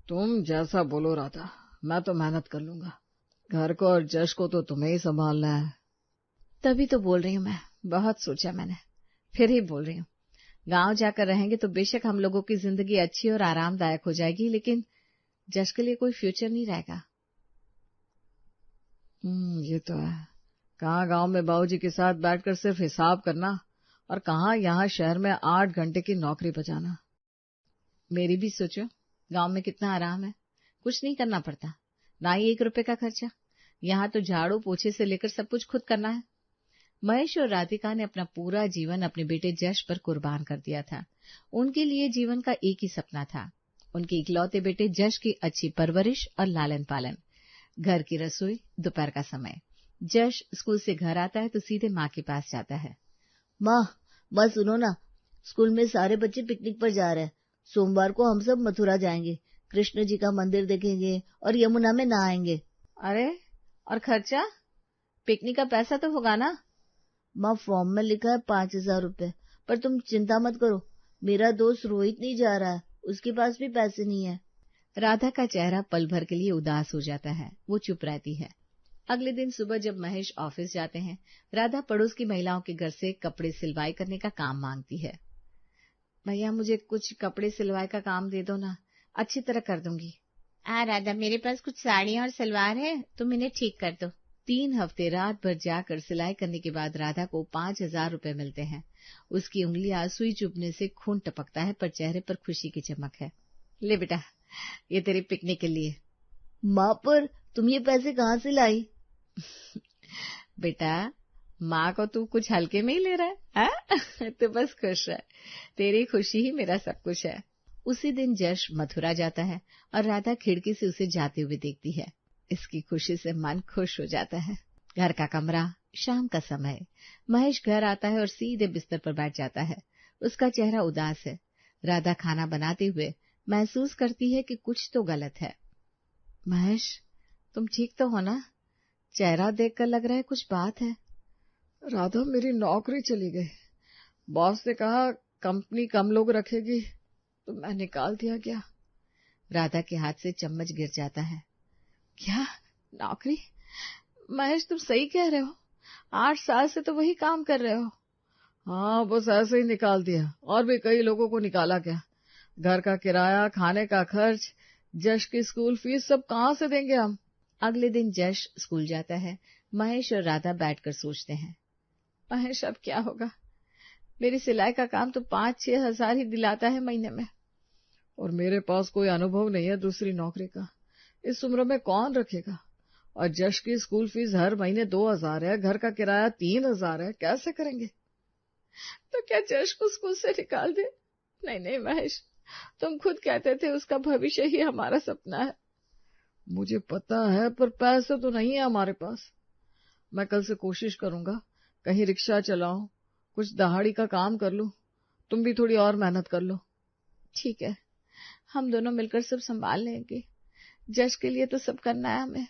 तुम जैसा बोलो राधा, मैं तो मेहनत कर लूंगा। घर को और जश को तो तुम्हें ही संभालना है। तभी तो बोल रही हूँ मैं, बहुत सोचा मैंने, फिर ही बोल रही हूँ। गांव जाकर रहेंगे तो बेशक हम लोगों की जिंदगी अच्छी और आरामदायक हो जाएगी, लेकिन जश के लिए कोई फ्यूचर नहीं रहेगा। ये तो है। कहाँ गांव में बाबूजी के साथ बैठकर सिर्फ हिसाब करना, और कहाँ यहाँ शहर में 8 घंटे की नौकरी बजाना। मेरी भी सोचो, गांव में कितना आराम है, कुछ नहीं करना पड़ता, ना ही 1 रुपए का खर्चा। यहाँ तो झाड़ू पोछे से लेकर सब कुछ खुद करना है। महेश और राधिका ने अपना पूरा जीवन अपने बेटे जश पर कुर्बान कर दिया था। उनके लिए जीवन का एक ही सपना था, उनके इकलौते बेटे जश की अच्छी परवरिश और लालन पालन। घर की रसोई, दोपहर का समय। जश स्कूल से घर आता है तो सीधे माँ के पास जाता है। माँ सुनो ना, स्कूल में सारे बच्चे पिकनिक पर जा रहे हैं। सोमवार को हम सब मथुरा जाएंगे, कृष्ण जी का मंदिर देखेंगे और यमुना में नहाएंगे। अरे, और खर्चा? पिकनिक का पैसा तो होगा ना? माँ, फॉर्म में लिखा है 5,000 रुपए, पर तुम चिंता मत करो, मेरा दोस्त रोहित नहीं जा रहा है, उसके पास भी पैसे नहीं है। राधा का चेहरा पल भर के लिए उदास हो जाता है, वो चुप रहती है। अगले दिन सुबह जब महेश ऑफिस जाते हैं, राधा पड़ोस की महिलाओं के घर से कपड़े सिलवाई करने का काम मांगती है। भैया, मुझे कुछ कपड़े सिलवाई का काम दे दो ना, अच्छी तरह कर दूंगी। राधा, मेरे पास कुछ साड़ियां और सलवार है, तुम इन्हें ठीक कर दो। 3 हफ्ते रात भर जाकर सिलाई करने के बाद राधा को 5,000 रुपए मिलते हैं। उसकी उंगलियां सुई चुभने से खून टपकता है, पर चेहरे पर खुशी की चमक है। ले बेटा, ये तेरे पिकनिक के लिए। माँ, पर तुम ये पैसे कहाँ से लाई? बेटा, माँ को तू कुछ हल्के में ही ले रहा है? तो बस खुश है, तेरी खुशी ही मेरा सब कुछ है। उसी दिन जश मथुरा जाता है और राधा खिड़की से उसे जाते हुए देखती है। इसकी खुशी से मन खुश हो जाता है। घर का कमरा, शाम का समय। महेश घर आता है और सीधे बिस्तर पर बैठ जाता है। उसका चेहरा उदास है। राधा खाना बनाते हुए महसूस करती है कि कुछ तो गलत है। महेश, तुम ठीक तो हो ना? चेहरा देखकर लग रहा है कुछ बात है। राधा, मेरी नौकरी चली गई। बॉस ने कहा कंपनी कम लोग रखेगी, तो मैं निकाल दिया गया। राधा के हाथ से चम्मच गिर जाता है। क्या? नौकरी? महेश, तुम सही कह रहे हो, 8 साल से तो वही काम कर रहे हो। हाँ, बस ऐसे ही निकाल दिया, और भी कई लोगों को निकाला गया। घर का किराया, खाने का खर्च, जश की स्कूल फीस सब कहाँ से देंगे हम। अगले दिन जश स्कूल जाता है। महेश और राधा बैठकर सोचते हैं, महेश अब क्या होगा? मेरी सिलाई का काम तो 5-6 हजार ही दिलाता है महीने में, और मेरे पास कोई अनुभव नहीं है दूसरी नौकरी का। इस उम्र में कौन रखेगा? और जश की स्कूल फीस हर महीने 2,000 है, घर का किराया 3,000 है, कैसे करेंगे? तो क्या जश को स्कूल से निकाल दे? नहीं महेश, तुम खुद कहते थे उसका भविष्य ही हमारा सपना है। मुझे पता है, पर पैसे तो नहीं है हमारे पास। मैं कल से कोशिश करूंगा, कहीं रिक्शा चलाऊं, कुछ दहाड़ी का काम कर लूं। तुम भी थोड़ी और मेहनत कर लो। ठीक है, हम दोनों मिलकर सब संभाल लेंगे। जश के लिए तो सब करना है हमें।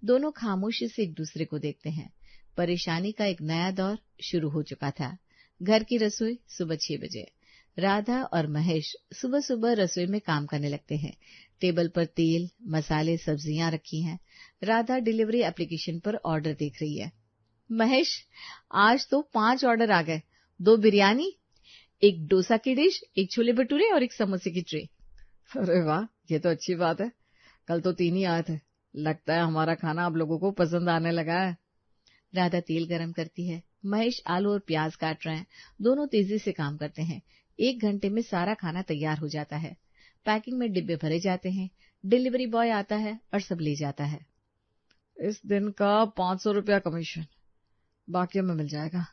दोनों खामोशी से एक दूसरे को देखते हैं। परेशानी का एक नया दौर शुरू हो चुका था। घर की रसोई सुबह 6 बजे। राधा और महेश सुबह सुबह रसोई में काम करने लगते हैं। टेबल पर तेल, मसाले, सब्जियां रखी हैं। राधा डिलीवरी एप्लीकेशन पर ऑर्डर देख रही है। महेश, आज तो 5 ऑर्डर आ गए। 2 बिरयानी, 1 डोसा की डिश, 1 छोले भटूरे और 1 समोसे की ट्रे। अरे वाह, ये तो अच्छी बात है। कल तो 3 ही आए थे। लगता है हमारा खाना आप लोगों को पसंद आने लगा है। राधा तेल गरम करती है। महेश आलू और प्याज काट रहे हैं। दोनों तेजी से काम करते हैं। 1 घंटे में सारा खाना तैयार हो जाता है। पैकिंग में डिब्बे भरे जाते हैं। डिलीवरी बॉय आता है और सब ले जाता है। इस दिन का 500 रुपया कमीशन, बाकी हमें मिल जाएगा।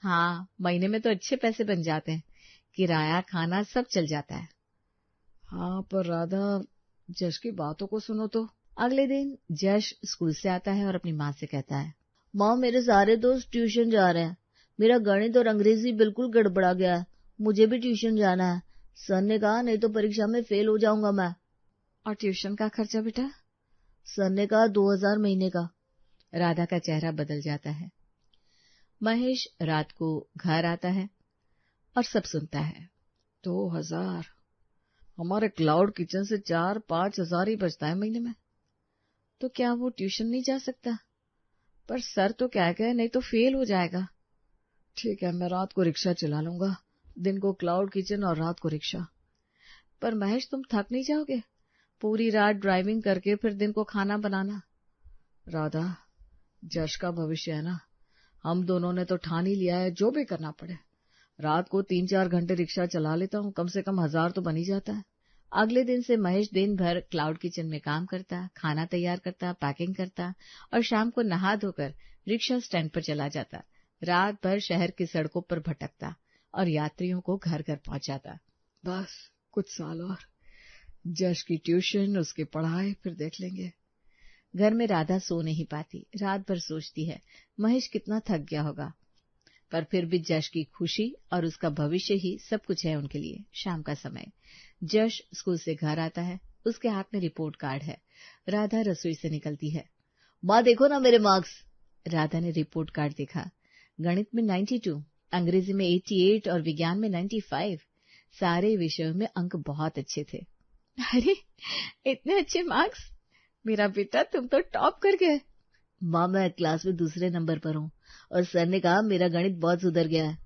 हाँ, महीने में तो अच्छे पैसे बन जाते हैं। किराया, खाना सब चल जाता है। हाँ, पर राधा, जश की बातों को सुनो तो। अगले दिन जश स्कूल से आता है और अपनी माँ से कहता है, माँ, मेरे सारे दोस्त ट्यूशन जा रहे हैं। मेरा गणित और अंग्रेजी बिल्कुल गड़बड़ा गया है, मुझे भी ट्यूशन जाना है। सर ने कहा नहीं तो परीक्षा में फेल हो जाऊंगा मैं। और ट्यूशन का खर्चा बेटा? सर ने कहा 2,000 महीने का। राधा का चेहरा बदल जाता है। महेश रात को घर आता है और सब सुनता है। 2,000? हमारे क्लाउड किचन से 4-5 हजार ही बचता है महीने में। तो क्या वो ट्यूशन नहीं जा सकता? पर सर तो क्या कहे, नहीं तो फेल हो जाएगा। ठीक है, मैं रात को रिक्शा चला लूंगा, दिन को क्लाउड किचन और रात को रिक्शा। पर महेश, तुम थक नहीं जाओगे? पूरी रात ड्राइविंग करके फिर दिन को खाना बनाना। राधा, जश का भविष्य है ना, हम दोनों ने तो ठान ही लिया है, जो भी करना पड़े। रात को 3-4 घंटे रिक्शा चला लेता हूँ, कम से कम 1000 तो बन ही जाता है। अगले दिन से महेश दिन भर क्लाउड किचन में काम करता, खाना तैयार करता, पैकिंग करता और शाम को नहा धोकर रिक्शा स्टैंड पर चला जाता। रात भर शहर की सड़कों पर भटकता और यात्रियों को घर घर पहुंचाता। बस कुछ साल और, जश की ट्यूशन, उसकी पढ़ाई, फिर देख लेंगे। घर में राधा सो नहीं पाती, रात भर सोचती है महेश कितना थक गया होगा, पर फिर भी जश की खुशी और उसका भविष्य ही सब कुछ है उनके लिए। शाम का समय, जश स्कूल से घर आता है, उसके हाथ में रिपोर्ट कार्ड है। राधा रसोई से निकलती है। माँ देखो ना मेरे मार्क्स। राधा ने रिपोर्ट कार्ड देखा। गणित में 92, अंग्रेजी में 88 और विज्ञान में 95। सारे विषयों में अंक बहुत अच्छे थे। अरे इतने अच्छे मार्क्स, मेरा बेटा तुम तो टॉप कर गए। माँ मैं क्लास में दूसरे नंबर पर हूँ और सर ने कहा मेरा गणित बहुत सुधर गया है।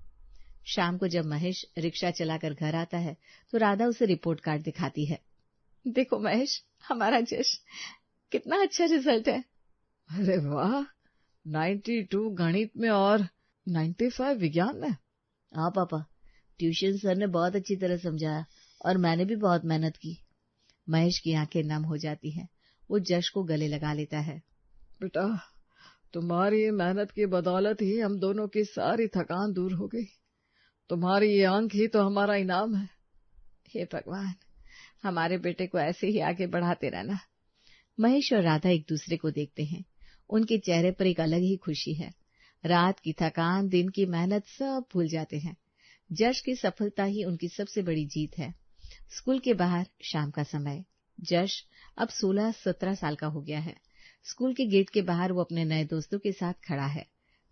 शाम को जब महेश रिक्शा चलाकर घर आता है तो राधा उसे रिपोर्ट कार्ड दिखाती है। देखो महेश, हमारा जश, कितना अच्छा रिजल्ट है। अरे वाह, 92 गणित में और 95 विज्ञान में। हाँ पापा, ट्यूशन सर ने बहुत अच्छी तरह समझाया और मैंने भी बहुत मेहनत की। महेश की आंखें नम हो जाती हैं। वो जश को गले लगा लेता है। बेटा, तुम्हारी मेहनत की बदौलत ही हम दोनों की सारी थकान दूर हो गई। तुम्हारी ये अंक ही तो हमारा इनाम है। हे भगवान, हमारे बेटे को ऐसे ही आगे बढ़ाते रहना। महेश और राधा एक दूसरे को देखते हैं। उनके चेहरे पर एक अलग ही खुशी है। रात की थकान, दिन की मेहनत सब भूल जाते हैं। जश की सफलता ही उनकी सबसे बड़ी जीत है। स्कूल के बाहर शाम का समय। जश अब 16-17 साल का हो गया है। स्कूल के गेट के बाहर वो अपने नए दोस्तों के साथ खड़ा है।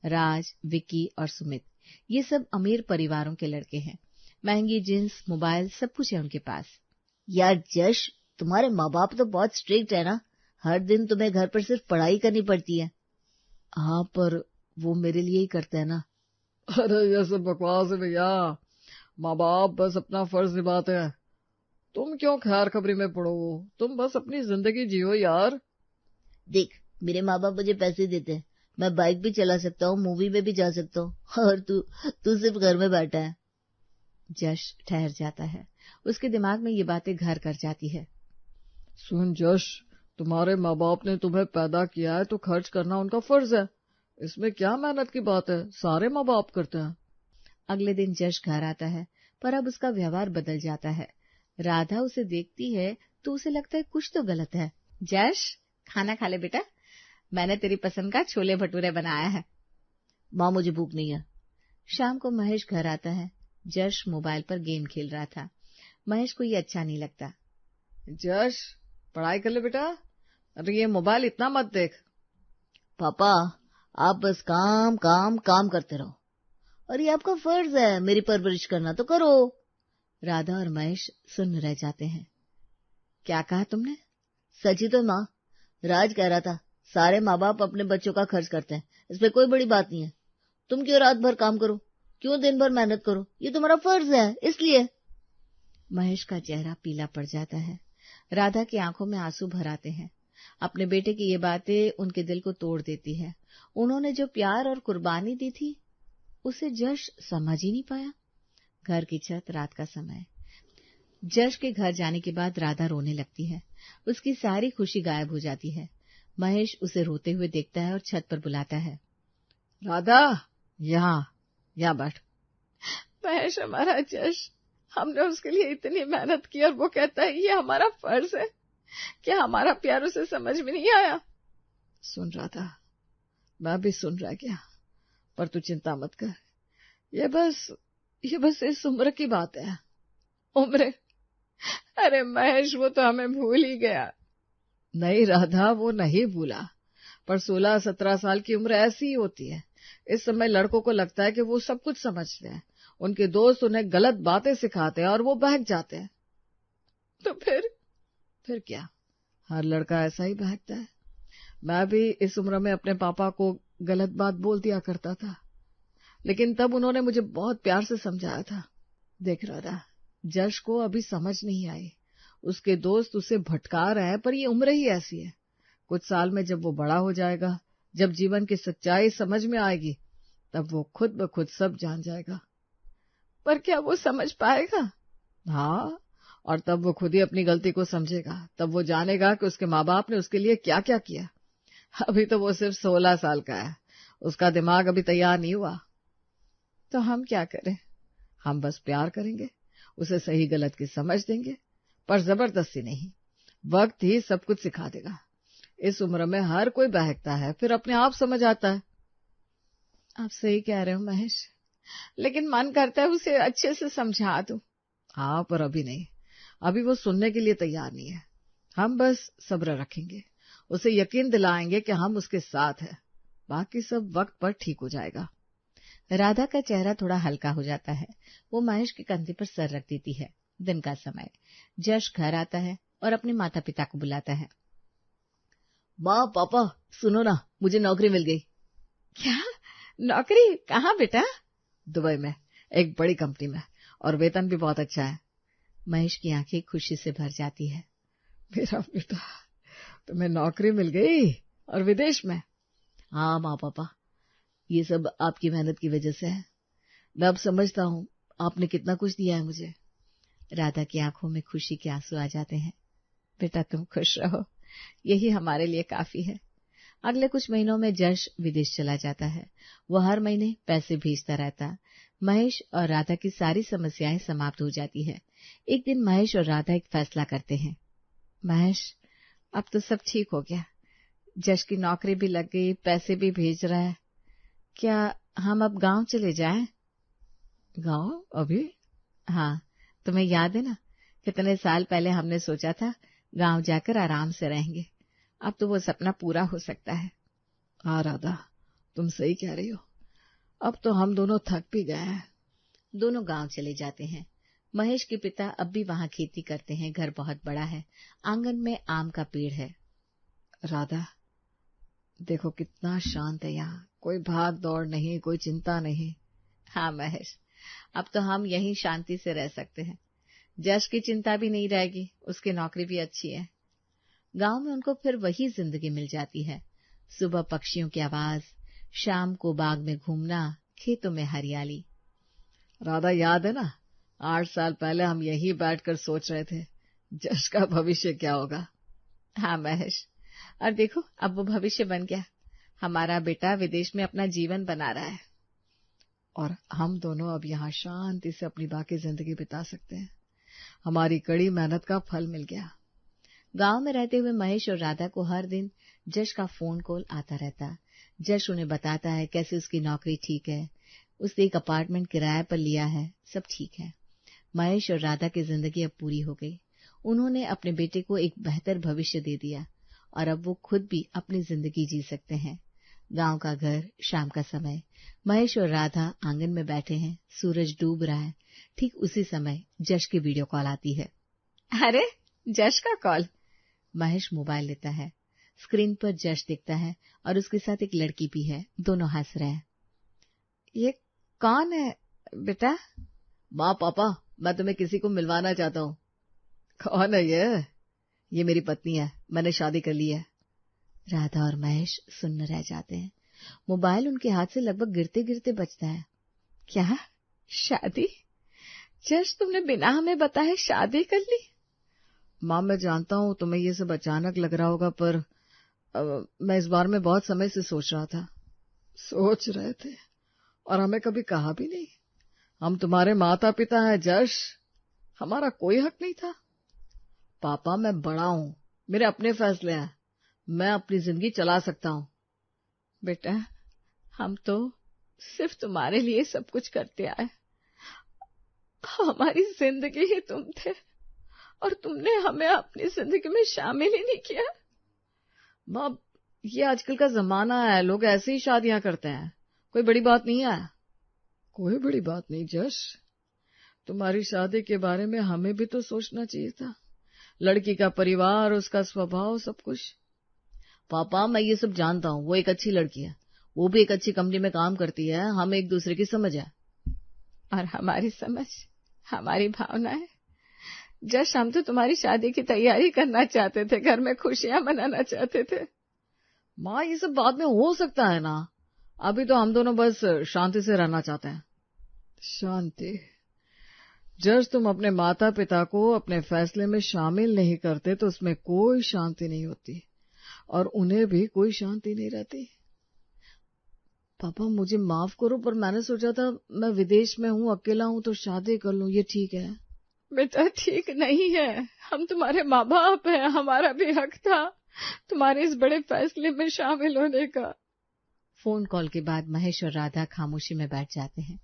राज, विक्की और सुमित, ये सब अमीर परिवारों के लड़के हैं। महंगी जींस, मोबाइल, सब कुछ है उनके पास। यार जश, तुम्हारे माँ बाप तो बहुत स्ट्रिक्ट है ना, हर दिन तुम्हें घर पर सिर्फ पढ़ाई करनी पड़ती है। हाँ, पर वो मेरे लिए ही करते हैं ना। अरे ये सब बकवास है भैया, माँ बाप बस अपना फर्ज निभाते हैं। तुम क्यों खैर खबरी में पड़ो, तुम बस अपनी जिंदगी जियो यार। देख, मेरे माँ बाप मुझे पैसे देते हैं, मैं बाइक भी चला सकता हूँ, मूवी में भी जा सकता हूँ, और तू सिर्फ घर में बैठा है। जश ठहर जाता है। उसके दिमाग में ये बातें घर कर जाती है। सुन जश, तुम्हारे माँ बाप ने तुम्हें पैदा किया है तो खर्च करना उनका फर्ज है। इसमें क्या मेहनत की बात है, सारे माँ बाप करते हैं। अगले दिन जश घर आता है, पर अब उसका व्यवहार बदल जाता है। राधा उसे देखती है तो उसे लगता है कुछ तो गलत है। जश, खाना खा ले बेटा, मैंने तेरी पसंद का छोले भटूरे बनाया है। माँ मुझे भूख नहीं है। शाम को महेश घर आता है। जश मोबाइल पर गेम खेल रहा था। महेश को ये अच्छा नहीं लगता। जश, पढ़ाई कर ले बेटा, अरे ये मोबाइल इतना मत देख। पापा, आप बस काम काम काम करते रहो, और ये आपका फर्ज है, मेरी परवरिश करना तो करो। राधा और महेश सुन्न रह जाते हैं। क्या कहा तुमने? सच ही तो माँ, राज कह रहा था सारे माँ बाप अपने बच्चों का खर्च करते हैं, इसमें कोई बड़ी बात नहीं है। तुम क्यों रात भर काम करो, क्यों दिन भर मेहनत करो, ये तुम्हारा फर्ज है, इसलिए। महेश का चेहरा पीला पड़ जाता है। राधा की आंखों में आंसू भर आते हैं। अपने बेटे की ये बातें उनके दिल को तोड़ देती है। उन्होंने जो प्यार और कुर्बानी दी थी, उसे जश समझ ही नहीं पाया। घर की छत, रात का समय। जश के घर जाने के बाद राधा रोने लगती है। उसकी सारी खुशी गायब हो जाती है। महेश उसे रोते हुए देखता है और छत पर बुलाता है। राधा, यहाँ बैठ। महेश, हमारा जश, हमने उसके लिए इतनी मेहनत की और वो कहता है ये हमारा फर्ज है। क्या हमारा प्यार उसे समझ में नहीं आया? सुन राधा, मैं भी सुन रहा गया, पर तू चिंता मत कर। ये बस इस उम्र की बात है। उम्र? अरे महेश, वो तो हमें भूल ही गया। नहीं राधा, वो नहीं भूला, पर 16-17 साल की उम्र ऐसी ही होती है। इस समय लड़कों को लगता है कि वो सब कुछ समझते हैं। उनके दोस्त उन्हें गलत बातें सिखाते हैं और वो बहक जाते हैं। तो फिर क्या, हर लड़का ऐसा ही बहकता है। मैं भी इस उम्र में अपने पापा को गलत बात बोल दिया करता था, लेकिन तब उन्होंने मुझे बहुत प्यार से समझाया था। देख राधा, जश को अभी समझ नहीं आई, उसके दोस्त उसे भटका रहे हैं, पर ये उम्र ही ऐसी है। कुछ साल में जब वो बड़ा हो जाएगा, जब जीवन की सच्चाई समझ में आएगी, तब वो खुद ब खुद सब जान जाएगा। पर क्या वो समझ पाएगा? हाँ, और तब वो खुद ही अपनी गलती को समझेगा। तब वो जानेगा कि उसके माँ बाप ने उसके लिए क्या क्या किया। अभी तो वो सिर्फ 16 साल का है, उसका दिमाग अभी तैयार नहीं हुआ। तो हम क्या करें? हम बस प्यार करेंगे, उसे सही गलत की समझ देंगे, पर जबरदस्ती नहीं। वक्त ही सब कुछ सिखा देगा। इस उम्र में हर कोई बहकता है, फिर अपने आप समझ आता है। आप सही कह रहे हो महेश, लेकिन मन करता है उसे अच्छे से समझा दूं। हाँ, पर अभी नहीं, अभी वो सुनने के लिए तैयार नहीं है। हम बस सब्र रखेंगे, उसे यकीन दिलाएंगे कि हम उसके साथ हैं। बाकी सब वक्त पर ठीक हो जाएगा। राधा का चेहरा थोड़ा हल्का हो जाता है। वो महेश के कंधे पर सर रख देती है। दिन का समय, जश घर आता है और अपने माता पिता को बुलाता है। माँ पापा सुनो ना, मुझे नौकरी मिल गई। क्या नौकरी? कहाँ बेटा? दुबई में, एक बड़ी कंपनी में, और वेतन भी बहुत अच्छा है। महेश की आंखें खुशी से भर जाती है। मेरा बेटा, तुम्हें नौकरी मिल गई और विदेश में? हाँ माँ पापा, ये सब आपकी मेहनत की वजह से है। मैं अब समझता हूँ आपने कितना कुछ दिया है मुझे। राधा की आंखों में खुशी के आंसू आ जाते हैं। बेटा तुम खुश रहो, यही हमारे लिए काफी है। अगले कुछ महीनों में जश विदेश चला जाता है। वो हर महीने पैसे भेजता रहता। महेश और राधा की सारी समस्याएं समाप्त हो जाती है। एक दिन महेश और राधा एक फैसला करते हैं। महेश, अब तो सब ठीक हो गया, जश की नौकरी भी लग गई, पैसे भी भेज रहा है। क्या हम अब गांव चले जाएं? गांव? अभी? हाँ, तुम्हें याद है ना, कितने साल पहले हमने सोचा था गांव जाकर आराम से रहेंगे। अब तो वो सपना पूरा हो सकता है। हाँ राधा, तुम सही कह रही हो। अब तो हम दोनों थक भी गए हैं। दोनों गांव चले जाते हैं। महेश के पिता अब भी वहां खेती करते हैं। घर बहुत बड़ा है, आंगन में आम का पेड़ है। राधा, देखो कितना शांत है यहाँ, कोई भाग दौड़ नहीं, कोई चिंता नहीं। हाँ महेश, अब तो हम यहीं शांति से रह सकते हैं। जश की चिंता भी नहीं रहेगी, उसकी नौकरी भी अच्छी है। गांव में उनको फिर वही जिंदगी मिल जाती है। सुबह पक्षियों की आवाज, शाम को बाग में घूमना, खेतों में हरियाली। राधा, याद है ना, 8 साल पहले हम यहीं बैठकर सोच रहे थे जश का भविष्य क्या होगा। हाँ महेश, और देखो अब वो भविष्य बन गया। हमारा बेटा विदेश में अपना जीवन बना रहा है और हम दोनों अब यहाँ शांति से अपनी बाकी जिंदगी बिता सकते हैं। हमारी कड़ी मेहनत का फल मिल गया। गांव में रहते हुए महेश और राधा को हर दिन जश का फोन कॉल आता रहता। जश उन्हें बताता है कैसे उसकी नौकरी ठीक है, उसने एक अपार्टमेंट किराए पर लिया है, सब ठीक है। महेश और राधा की जिंदगी अब पूरी हो गई। उन्होंने अपने बेटे को एक बेहतर भविष्य दे दिया और अब वो खुद भी अपनी जिंदगी जी सकते हैं। गांव का घर, शाम का समय, महेश और राधा आंगन में बैठे हैं। सूरज डूब रहा है। ठीक उसी समय जश की वीडियो कॉल आती है। अरे, जश का कॉल। महेश मोबाइल लेता है। स्क्रीन पर जश दिखता है और उसके साथ एक लड़की भी है। दोनों हंस रहे हैं। ये कौन है बेटा? माँ पापा, मैं तुम्हें किसी को मिलवाना चाहता हूँ। कौन है ये? ये मेरी पत्नी है, मैंने शादी कर ली है। राधा और महेश सुन्न रह जाते हैं। मोबाइल उनके हाथ से लगभग गिरते गिरते बजता है। क्या शादी? जश, तुमने बिना हमें बताए शादी कर ली? माँ, मैं जानता हूँ तुम्हें ये सब अचानक लग रहा होगा, पर मैं इस बारे में बहुत समय से सोच रहा था। सोच रहे थे और हमें कभी कहा भी नहीं। हम तुम्हारे माता पिता हैं जश, हमारा कोई हक नहीं था। पापा, मैं बड़ा हूँ, मेरे अपने फैसले हैं, मैं अपनी जिंदगी चला सकता हूँ। बेटा, हम तो सिर्फ तुम्हारे लिए सब कुछ करते आए। हमारी जिंदगी ही तुम थे और तुमने हमें अपनी जिंदगी में शामिल ही नहीं किया। माँ, ये आजकल का जमाना है, लोग ऐसे ही शादियां करते हैं, कोई बड़ी बात नहीं है। कोई बड़ी बात नहीं जश, तुम्हारी शादी के बारे में हमें भी तो सोचना चाहिए था। लड़की का परिवार, उसका स्वभाव, सब कुछ। पापा मैं ये सब जानता हूँ, वो एक अच्छी लड़की है, वो भी एक अच्छी कंपनी में काम करती है, हम एक दूसरे की समझ है। और हमारी समझ, हमारी भावनाएं। जश, हम तो तुम्हारी शादी की तैयारी करना चाहते थे, घर में खुशियां मनाना चाहते थे। माँ ये सब बाद में हो सकता है ना, अभी तो हम दोनों बस शांति से रहना चाहते हैं। शांति? जज, तुम अपने माता पिता को अपने फैसले में शामिल नहीं करते तो उसमें कोई शांति नहीं होती और उन्हें भी कोई शांति नहीं रहती। पापा मुझे माफ करो, पर मैंने सोचा था मैं विदेश में हूँ, अकेला हूँ, तो शादी कर लूँ, ये ठीक है? बेटा ठीक नहीं है, हम तुम्हारे माँ बाप हैं, हमारा भी हक था तुम्हारे इस बड़े फैसले में शामिल होने का। फोन कॉल के बाद महेश और राधा खामोशी में बैठ जाते हैं।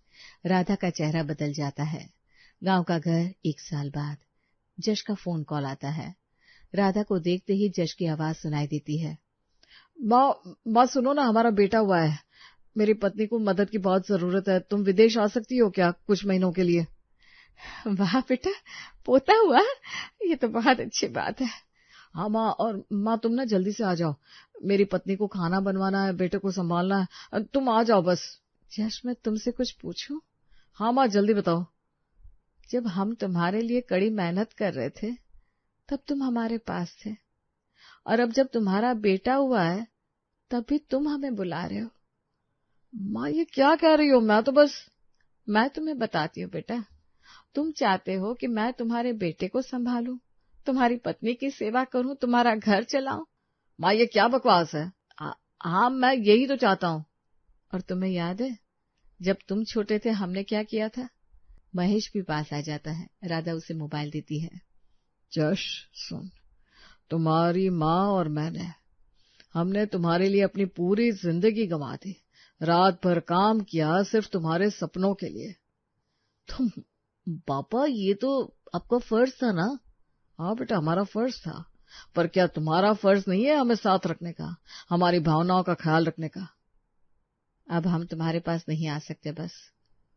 राधा का चेहरा बदल जाता है। गांव का घर, 1 साल बाद। जश का फोन कॉल आता है। राधा को देखते ही जश की आवाज सुनाई देती है। माँ सुनो ना, हमारा बेटा हुआ है, मेरी पत्नी को मदद की बहुत जरूरत है, तुम विदेश आ सकती हो क्या कुछ महीनों के लिए? वाह बेटा, पोता हुआ, ये तो बहुत अच्छी बात है। हाँ माँ, और माँ तुम ना जल्दी से आ जाओ, मेरी पत्नी को खाना बनवाना है, बेटे को संभालना है, तुम आ जाओ बस। जश मैं तुमसे कुछ पूछूं? हाँ माँ जल्दी बताओ। जब हम तुम्हारे लिए कड़ी मेहनत कर रहे थे तब तुम हमारे पास थे, और अब जब तुम्हारा बेटा हुआ है तब भी तुम हमें बुला रहे हो। माँ ये क्या कह रही हो? मैं तुम्हें बताती हूँ बेटा, तुम चाहते हो कि मैं तुम्हारे बेटे को संभालूं, तुम्हारी पत्नी की सेवा करूं, तुम्हारा घर चलाऊं। माँ ये क्या बकवास है? हाँ मैं यही तो चाहता हूँ। और तुम्हें याद है जब तुम छोटे थे हमने क्या किया था? महेश भी पास आ जाता है। राधा उसे मोबाइल देती है। जश सुन, तुम्हारी माँ और हमने तुम्हारे लिए अपनी पूरी जिंदगी गंवा दी, रात भर काम किया सिर्फ तुम्हारे सपनों के लिए। तुम पापा ये तो आपका फर्ज था ना? हाँ बेटा हमारा फर्ज था, पर क्या तुम्हारा फर्ज नहीं है हमें साथ रखने का, हमारी भावनाओं का ख्याल रखने का? अब हम तुम्हारे पास नहीं आ सकते बस।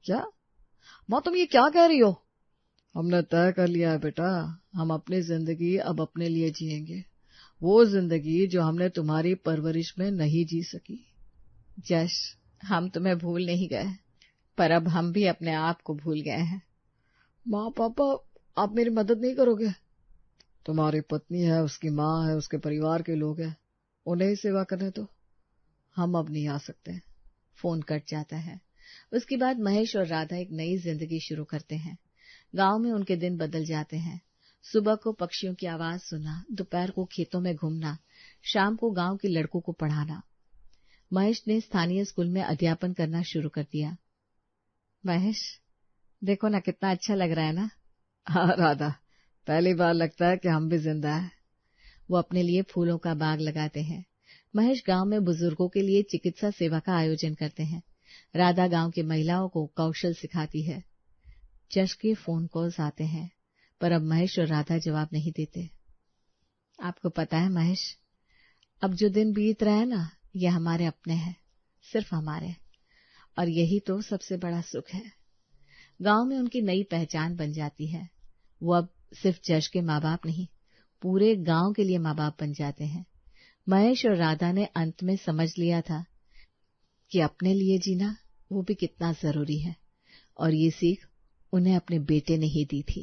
क्या माँ तुम ये क्या कह रही हो? हमने तय कर लिया है बेटा, हम अपनी जिंदगी अब अपने लिए जिएंगे, वो जिंदगी जो हमने तुम्हारी परवरिश में नहीं जी सकी। जश हम तुम्हें भूल नहीं गए, पर अब हम भी अपने आप को भूल गए हैं। माँ पापा आप मेरी मदद नहीं करोगे? तुम्हारी पत्नी है, उसकी माँ है, उसके परिवार के लोग हैं, उन्हें ही सेवा करने दो, हम अब नहीं आ सकते। फोन कट जाता है। उसके बाद महेश और राधा एक नई जिंदगी शुरू करते हैं। गांव में उनके दिन बदल जाते हैं। सुबह को पक्षियों की आवाज सुनना, दोपहर को खेतों में घूमना, शाम को गांव के लड़कों को पढ़ाना। महेश ने स्थानीय स्कूल में अध्यापन करना शुरू कर दिया। महेश देखो ना कितना अच्छा लग रहा है ना? हाँ राधा, पहली बार लगता है कि हम भी जिंदा हैं। वो अपने लिए फूलों का बाग लगाते हैं। महेश गांव में बुजुर्गों के लिए चिकित्सा सेवा का आयोजन करते हैं। राधा गांव की महिलाओं को कौशल सिखाती है। जश के फोन कॉल्स आते हैं, पर अब महेश और राधा जवाब नहीं देते। आपको पता है महेश, अब जो दिन बीत रहा है ना, ये हमारे अपने हैं, सिर्फ हमारे, और यही तो सबसे बड़ा सुख है। गांव में उनकी नई पहचान बन जाती है। वो अब सिर्फ जश के माँ बाप नहीं, पूरे गांव के लिए माँ बाप बन जाते हैं। महेश और राधा ने अंत में समझ लिया था कि अपने लिए जीना वो भी कितना जरूरी है, और ये सीख उन्हें अपने बेटे ने ही दी थी।